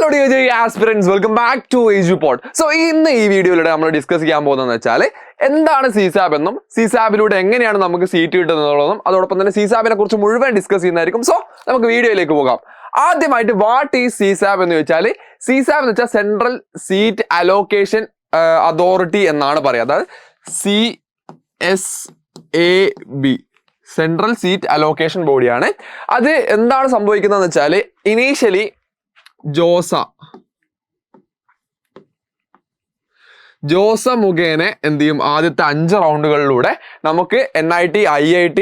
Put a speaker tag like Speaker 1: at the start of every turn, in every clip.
Speaker 1: Hello dear aspirants, welcome back to EduPod. So ഇന്ന് ഈ വീഡിയോയിലൂടെ നമ്മൾ ഡിസ്കസ് ചെയ്യാൻ പോകുന്നതെന്ന് വെച്ചാൽ എന്താണ് CSAB എന്നും CSABിലൂടെ എങ്ങനെയാണ് നമുക്ക് സീറ്റ് കിട്ടുന്നതെന്നുള്ളതും അതോടൊപ്പം തന്നെ CSABിനെ കുറിച്ച് മുഴുവൻ ഡിസ്കസ് ചെയ്യുന്നതായിരിക്കും. സോ നമുക്ക് വീഡിയോയിലേക്ക് പോകാം. ആദ്യമായിട്ട് വാട്ട് ഈസ് CSAB എന്ന് ചോദിച്ചാൽ CSAB എന്ന് വെച്ചാൽ സെൻട്രൽ സീറ്റ് അലോക്കേഷൻ അതോറിറ്റി എന്നാണ് പറയുക. അതായത് CSAB സെൻട്രൽ സീറ്റ് അലോക്കേഷൻ ബോഡിയാണ്. അത് എന്താണ് സംഭവിക്കുന്നതെന്ന് വെച്ചാൽ ഇനീഷ്യലി ജോസ മുഖേന എന്ത് ചെയ്യും, ആദ്യത്തെ 5 റൗണ്ടുകളിലൂടെ നമുക്ക് NIT, IIT,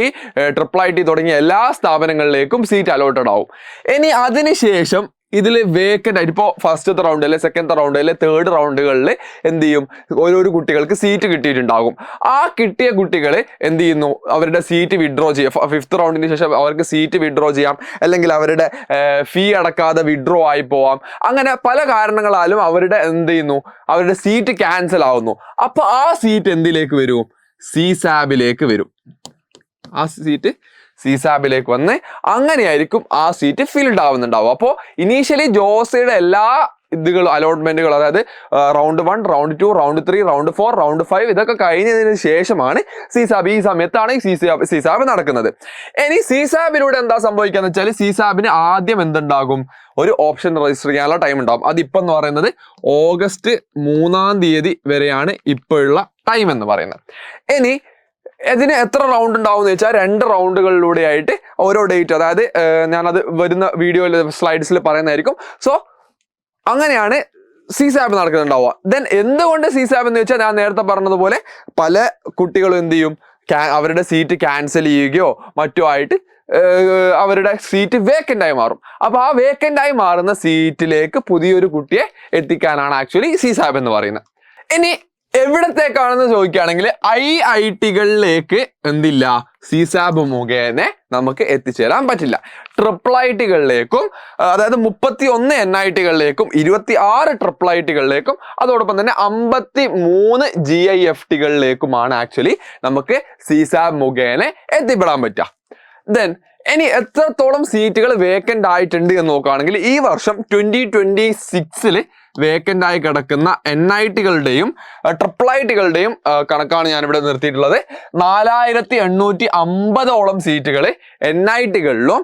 Speaker 1: IIIT തുടങ്ങിയ എല്ലാ സ്ഥാപനങ്ങളിലേക്കും സീറ്റ് അലോട്ടഡ് ആവും. ഇനി അതിനുശേഷം ഇതിൽ വേക്കൻ്റ് ആയിട്ട് ഇപ്പോൾ ഫസ്റ്റത്തെ റൗണ്ട് അല്ലെ സെക്കൻഡ് റൗണ്ട് അല്ലെ തേർഡ് റൗണ്ടുകളിൽ എന്ത് ചെയ്യും, ഓരോരോ കുട്ടികൾക്ക് സീറ്റ് കിട്ടിയിട്ടുണ്ടാകും. ആ കിട്ടിയ കുട്ടികൾ എന്ത് ചെയ്യുന്നു, അവരുടെ സീറ്റ് വിഡ്രോ ചെയ്യാം. 5th റൗണ്ടിന് ശേഷം അവർക്ക് സീറ്റ് വിഡ്രോ ചെയ്യാം, അല്ലെങ്കിൽ അവരുടെ ഫീ അടക്കാതെ വിഡ്രോ ആയി പോവാം. അങ്ങനെ പല കാരണങ്ങളാലും അവരുടെ എന്ത് ചെയ്യുന്നു, അവരുടെ സീറ്റ് ക്യാൻസൽ ആവുന്നു. അപ്പോൾ ആ സീറ്റ് എന്തിലേക്ക് വരും, CSABിലേക്ക് വരും. ആ സീറ്റ് CSABിലേക്ക് വന്ന് അങ്ങനെയായിരിക്കും ആ സീറ്റ് ഫിൽഡ് ആവുന്നുണ്ടാവും. അപ്പോൾ ഇനീഷ്യലി ജോസയുടെ എല്ലാ ഇതുകളും അലോട്ട്മെന്റുകൾ, അതായത് round 1, round 2, round 3, round 4, round 5 ഇതൊക്കെ കഴിഞ്ഞതിന് ശേഷമാണ് CSAB. ഈ സമയത്താണ് CSAB നടക്കുന്നത്. ഇനി CSABിലൂടെ എന്താ സംഭവിക്കാന്ന് വെച്ചാൽ CSABിന് ആദ്യം എന്തുണ്ടാകും, ഒരു ഓപ്ഷൻ രജിസ്റ്റർ ചെയ്യാനുള്ള ടൈം ഉണ്ടാകും. അതിപ്പം എന്ന് പറയുന്നത് ഓഗസ്റ്റ് 3 വരെയാണ് ഇപ്പോഴുള്ള ടൈം എന്ന് പറയുന്നത്. ഇനി ഇതിന് എത്ര റൗണ്ട് ഉണ്ടാവും എന്ന് വെച്ചാൽ 2 റൗണ്ടുകളിലൂടെ ആയിട്ട് ഓരോ ഡേറ്റ്, അതായത് ഞാനത് വരുന്ന വീഡിയോയിൽ സ്ലൈഡ്സിൽ പറയുന്നതായിരിക്കും. സോ അങ്ങനെയാണ് CSAB നടക്കുന്നുണ്ടാവുക. ദെൻ എന്തുകൊണ്ട് CSAB എന്ന് വെച്ചാൽ ഞാൻ നേരത്തെ പറഞ്ഞതുപോലെ പല കുട്ടികളും എന്ത് ചെയ്യും, അവരുടെ സീറ്റ് ക്യാൻസൽ ചെയ്യുകയോ മറ്റോ ആയിട്ട് അവരുടെ സീറ്റ് വേക്കൻ്റ് ആയി മാറും. അപ്പോൾ ആ വേക്കൻ്റ് ആയി മാറുന്ന സീറ്റിലേക്ക് പുതിയൊരു കുട്ടിയെ എത്തിക്കാനാണ് ആക്ച്വലി CSAB എന്ന് പറയുന്നത്. ഇനി എവിടത്തേക്കാണെന്ന് ചോദിക്കുകയാണെങ്കിൽ IITകളിലേക്ക് എന്തില്ല, CSAB മുഖേന നമുക്ക് എത്തിച്ചേരാൻ പറ്റില്ല. IIITകളിലേക്കും, അതായത് 31 NITകളിലേക്കും 26 IIITകളിലേക്കും അതോടൊപ്പം തന്നെ 53 GIFTകളിലേക്കുമാണ് ആക്ച്വലി നമുക്ക് CSAB മുഖേന എത്തിപ്പെടാൻ പറ്റുക. ദെൻ ഇനി എത്രത്തോളം സീറ്റുകൾ വേക്കൻ്റ് ആയിട്ടുണ്ട് എന്ന് നോക്കുകയാണെങ്കിൽ ഈ വർഷം 2026 വേക്കൻ്റ് ആയി കിടക്കുന്ന NITകളുടെയും IIITകളുടെയും കണക്കാണ് ഞാനിവിടെ നിർത്തിയിട്ടുള്ളത്. 4850 സീറ്റുകൾ NITകളിലും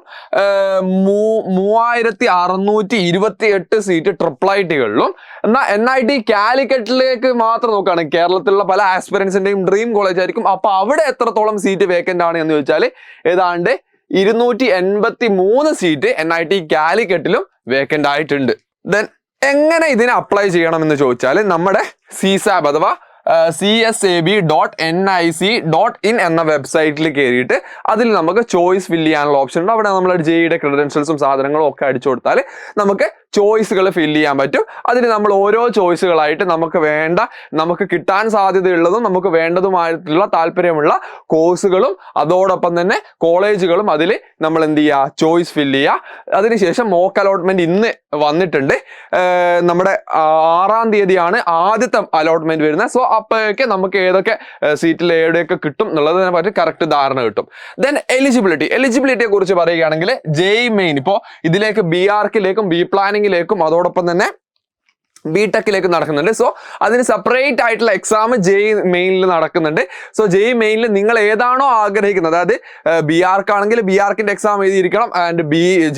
Speaker 1: 3628 സീറ്റ് IIITകളിലും. എന്നാൽ NIT കാലിക്കറ്റിലേക്ക് മാത്രം നോക്കുകയാണെങ്കിൽ കേരളത്തിലുള്ള പല ആസ്പിറൻസിന്റെയും ഡ്രീം കോളേജ് ആയിരിക്കും. അപ്പൊ അവിടെ എത്രത്തോളം സീറ്റ് വേക്കൻ്റ് ആണ് എന്ന് ചോദിച്ചാൽ ഏതാണ്ട് 283 സീറ്റ് NIT കാലിക്കറ്റിലും വേക്കൻ്റ് ആയിട്ടുണ്ട്. ദെൻ എങ്ങനെ ഇതിനെ അപ്ലൈ ചെയ്യണം എന്ന് ചോദിച്ചാൽ നമ്മുടെ CSAB അഥവാ CSAB.nic.in എന്ന വെബ്സൈറ്റിൽ കയറിയിട്ട് അതിൽ നമുക്ക് ചോയ്സ് ഫില്ല് ചെയ്യാനുള്ള ഓപ്ഷൻ ഉണ്ട്. അവിടെ നമ്മൾ JEയുടെ ക്രെഡൻഷ്യൽസും സാധനങ്ങളും ഒക്കെ അടിച്ചു കൊടുത്താൽ നമുക്ക് ചോയ്സുകൾ ഫില്ല് ചെയ്യാൻ പറ്റും. അതിന് നമ്മൾ ഓരോ ചോയ്സുകളായിട്ട് നമുക്ക് കിട്ടാൻ സാധ്യതയുള്ളതും നമുക്ക് വേണ്ടതുമായിട്ടുള്ള താല്പര്യമുള്ള കോഴ്സുകളും അതോടൊപ്പം തന്നെ കോളേജുകളും അതിൽ നമ്മൾ എന്ത് ചെയ്യുക, ചോയ്സ് ഫില്ല് ചെയ്യുക. അതിനുശേഷം മോക്ക് അലോട്ട്മെന്റ് ഇന്ന് വന്നിട്ടുണ്ട്. നമ്മുടെ 6-ാം തീയതിയാണ് ആദ്യത്തെ അലോട്ട്മെന്റ് വരുന്നത്. സോ അപ്പോഴൊക്കെ നമുക്ക് ഏതൊക്കെ സീറ്റിൽ എവിടെയൊക്കെ കിട്ടും എന്നുള്ളതിനെ പറ്റി കറക്റ്റ് ധാരണ കിട്ടും. ദെൻ എലിജിബിലിറ്റിയെ കുറിച്ച് പറയുകയാണെങ്കിൽ JEE മെയിൻ ഇപ്പോൾ ഇതിലേക്ക് BArcലേക്കും B പ്ലാനിങ്ങിലേക്കും അതോടൊപ്പം തന്നെ BTechലേക്ക് നടക്കുന്നുണ്ട്. സോ അതിന് സെപ്പറേറ്റ് ആയിട്ടുള്ള എക്സാം JEE മെയിനിൽ നടക്കുന്നുണ്ട്. സോ JEE മെയിനിൽ നിങ്ങൾ ഏതാണോ ആഗ്രഹിക്കുന്നത്, അതായത് BArc ആണെങ്കിൽ BArcന്റെ എക്സാം എഴുതിയിരിക്കണം. And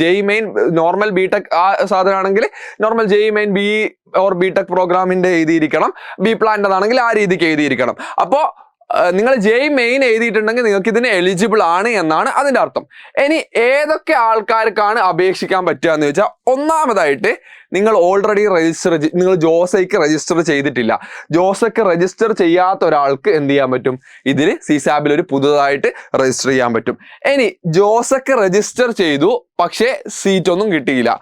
Speaker 1: JEE main normal BTech ആ സാധനമാണെങ്കിൽ നോർമൽ JEE മെയിൻ BTech പ്രോഗ്രാമിന്റെ എഴുതിയിരിക്കണം. B പ്ലാന്റേതാണെങ്കിൽ ആ രീതിക്ക് എഴുതിയിരിക്കണം. അപ്പോൾ നിങ്ങൾ JEE മെയിൻ എഴുതിയിട്ടുണ്ടെങ്കിൽ നിങ്ങൾക്ക് ഇതിന് എലിജിബിൾ ആണ് എന്നാണ് അതിന്റെ അർത്ഥം. ഇനി ഏതൊക്കെ ആൾക്കാർക്കാണ് അപേക്ഷിക്കാൻ പറ്റുക എന്ന് ചോദിച്ചാൽ, ഒന്നാമതായിട്ട് നിങ്ങൾ ഓൾറെഡി നിങ്ങൾ ജോസയ്ക്ക് രജിസ്റ്റർ ചെയ്തിട്ടില്ല. ജോസയ്ക്ക് രജിസ്റ്റർ ചെയ്യാത്ത ഒരാൾക്ക് എന്ത് ചെയ്യാൻ പറ്റും, ഇതിൽ CSABിൽ ഒരു പുതുതായിട്ട് രജിസ്റ്റർ ചെയ്യാൻ പറ്റും. ഇനി ജോസയ്ക്ക് രജിസ്റ്റർ ചെയ്തു പക്ഷേ സീറ്റ് ഒന്നും കിട്ടിയില്ല,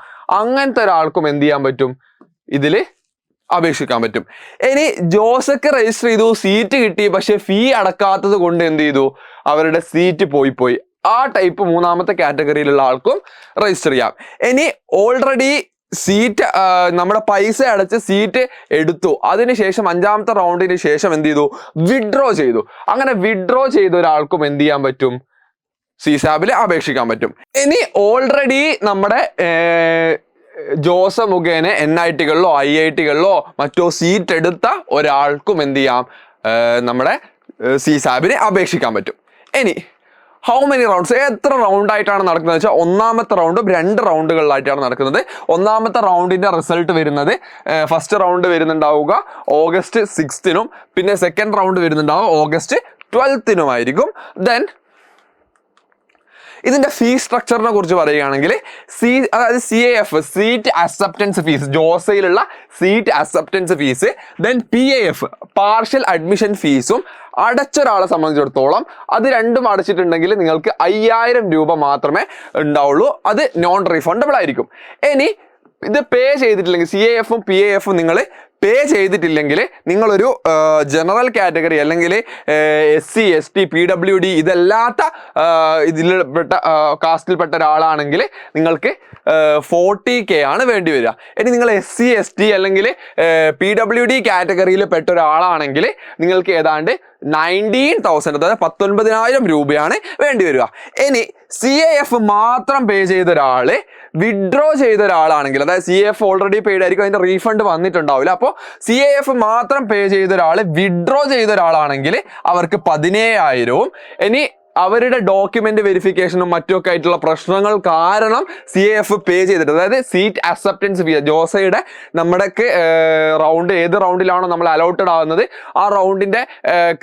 Speaker 1: അങ്ങനത്തെ ഒരാൾക്കും എന്ത് ചെയ്യാൻ പറ്റും, ഇതില് അപേക്ഷിക്കാൻ പറ്റും. ഇനി ജോസക്ക് രജിസ്റ്റർ ചെയ്തു, സീറ്റ് കിട്ടി, പക്ഷെ ഫീ അടക്കാത്തത് കൊണ്ട് എന്ത് ചെയ്തു, അവരുടെ സീറ്റ് പോയി. ആ ടൈപ്പ് 3ാമത്തെ കാറ്റഗറിയിലുള്ള ആൾക്കും രജിസ്റ്റർ ചെയ്യാം. ഇനി ഓൾറെഡി സീറ്റ് നമ്മുടെ പൈസ അടച്ച് സീറ്റ് എടുത്തു, അതിനുശേഷം 5ാമത്തെ റൗണ്ടിന് ശേഷം എന്ത് ചെയ്തു, വിഡ്രോ ചെയ്തു. അങ്ങനെ വിഡ്രോ ചെയ്ത ഒരാൾക്കും എന്ത് ചെയ്യാൻ പറ്റും, CSABിൽ അപേക്ഷിക്കാൻ പറ്റും. ഇനി ഓൾറെഡി നമ്മുടെ ജോസ മുഖേന NIT-കളിലോ IIT-കളിലോ മറ്റോ സീറ്റ് എടുത്ത ഒരാൾക്കും എന്ത് ചെയ്യാം, നമ്മുടെ CSAB-ന് അപേക്ഷിക്കാൻ പറ്റും. ഇനി ഹൗ മെനി റൗണ്ട്സ്, എത്ര റൗണ്ട് ആയിട്ടാണ് നടക്കുന്നത് വെച്ചാൽ ഒന്നാമത്തെ റൗണ്ടും 2 റൗണ്ടുകളിലായിട്ടാണ് നടക്കുന്നത്. ഒന്നാമത്തെ റൗണ്ടിന്റെ റിസൾട്ട് വരുന്നത് ഫസ്റ്റ് റൗണ്ട് വരുന്നുണ്ടാവുക August 6th പിന്നെ സെക്കൻഡ് റൗണ്ട് വരുന്നുണ്ടാവുക August 12th ദെൻ ഇതിന്റെ ഫീസ് സ്ട്രക്ചറിനെ കുറിച്ച് പറയുകയാണെങ്കിൽ അതായത് CAF സീറ്റ് അക്സെപ്റ്റൻസ് ഫീസ്, ജോസയിലുള്ള seat acceptance fees, then PAF partial admission ഫീസും അടച്ചൊരാളെ സംബന്ധിച്ചിടത്തോളം അത് രണ്ടും അടച്ചിട്ടുണ്ടെങ്കിൽ നിങ്ങൾക്ക് 5000 രൂപ മാത്രമേ ഉണ്ടാവുള്ളൂ. അത് നോൺ റീഫണ്ടബിൾ ആയിരിക്കും. ഇനി ഇത് പേ ചെയ്തിട്ടില്ലെങ്കിൽ CAF-ഉം PAF-ഉം നിങ്ങൾ പേ ചെയ്തിട്ടില്ലെങ്കിൽ നിങ്ങളൊരു ജനറൽ കാറ്റഗറി അല്ലെങ്കിൽ SC ST PWD ഇതല്ലാത്ത ഇതിൽപ്പെട്ട കാസ്റ്റിൽപ്പെട്ട ഒരാളാണെങ്കിൽ നിങ്ങൾക്ക് 40K ആണ് വേണ്ടി വരിക. ഇനി നിങ്ങൾ SC ST അല്ലെങ്കിൽ PWD കാറ്റഗറിയിൽ പെട്ട ഒരാളാണെങ്കിൽ നിങ്ങൾക്ക് ഏതാണ്ട് 19,000 അതായത് 19,000 രൂപയാണ് വേണ്ടി വരിക. ഇനി CAF മാത്രം പേ ചെയ്ത ഒരാൾ വിഡ്രോ ചെയ്ത ഒരാളാണെങ്കിൽ, അതായത് CAF ഓൾറെഡി പെയ്ഡ് ആയിരിക്കും, അതിന്റെ റീഫണ്ട് വന്നിട്ടുണ്ടാവില്ല. അപ്പോൾ CAF മാത്രം പേ ചെയ്ത ഒരാൾ വിഡ്രോ ചെയ്ത ഒരാളാണെങ്കിൽ അവർക്ക് 17,000. ഇനി അവരുടെ ഡോക്യുമെന്റ് വെരിഫിക്കേഷനും മറ്റുമൊക്കെ ആയിട്ടുള്ള പ്രശ്നങ്ങൾ കാരണം CAF പേ ചെയ്തിട്ട്, അതായത് സീറ്റ് അക്സെപ്റ്റൻസ് ഫീ, ജോസയുടെ നമ്മുടെ റൗണ്ട് ഏത് റൗണ്ടിലാണോ നമ്മൾ അലോട്ടഡ് ആവുന്നത് ആ റൗണ്ടിന്റെ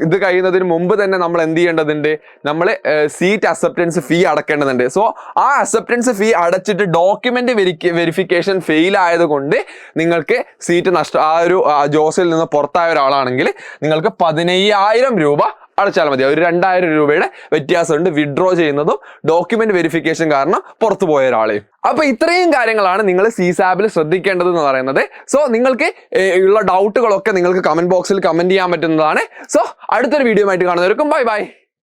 Speaker 1: ഇത് കഴിയുന്നതിന് മുമ്പ് തന്നെ നമ്മൾ എന്ത് ചെയ്യേണ്ടതുണ്ട്, നമ്മൾ സീറ്റ് അക്സെപ്റ്റൻസ് ഫീ അടക്കേണ്ടതുണ്ട്. സോ ആ അക്സെപ്റ്റൻസ് ഫീ അടച്ചിട്ട് ഡോക്യുമെന്റ് വെരിഫിക്കേഷൻ ഫെയിൽ ആയതുകൊണ്ട് നിങ്ങൾക്ക് സീറ്റ് ആ ഒരു ജോസയിൽ നിന്ന് പുറത്തായ ഒരാളാണെങ്കിൽ നിങ്ങൾക്ക് 15,000 രൂപ അടച്ചാൽ മതി. ഒരു 2,000 രൂപയുടെ വ്യത്യാസമുണ്ട് വിഡ്രോ ചെയ്യുന്നതും ഡോക്യുമെന്റ് വെരിഫിക്കേഷൻ കാരണം പുറത്തു പോയ ഒരാളെയും. അപ്പൊ ഇത്രയും കാര്യങ്ങളാണ് നിങ്ങൾ CSAB-ൽ ശ്രദ്ധിക്കേണ്ടത് എന്ന് പറയുന്നത്. സോ നിങ്ങൾക്ക് ഉള്ള ഡൗട്ടുകളൊക്കെ നിങ്ങൾക്ക് കമന്റ് ബോക്സിൽ കമന്റ് ചെയ്യാൻ പറ്റുന്നതാണ്. സോ അടുത്തൊരു വീഡിയോ ആയിട്ട് കാണുന്നവർക്കും ബൈ ബൈ.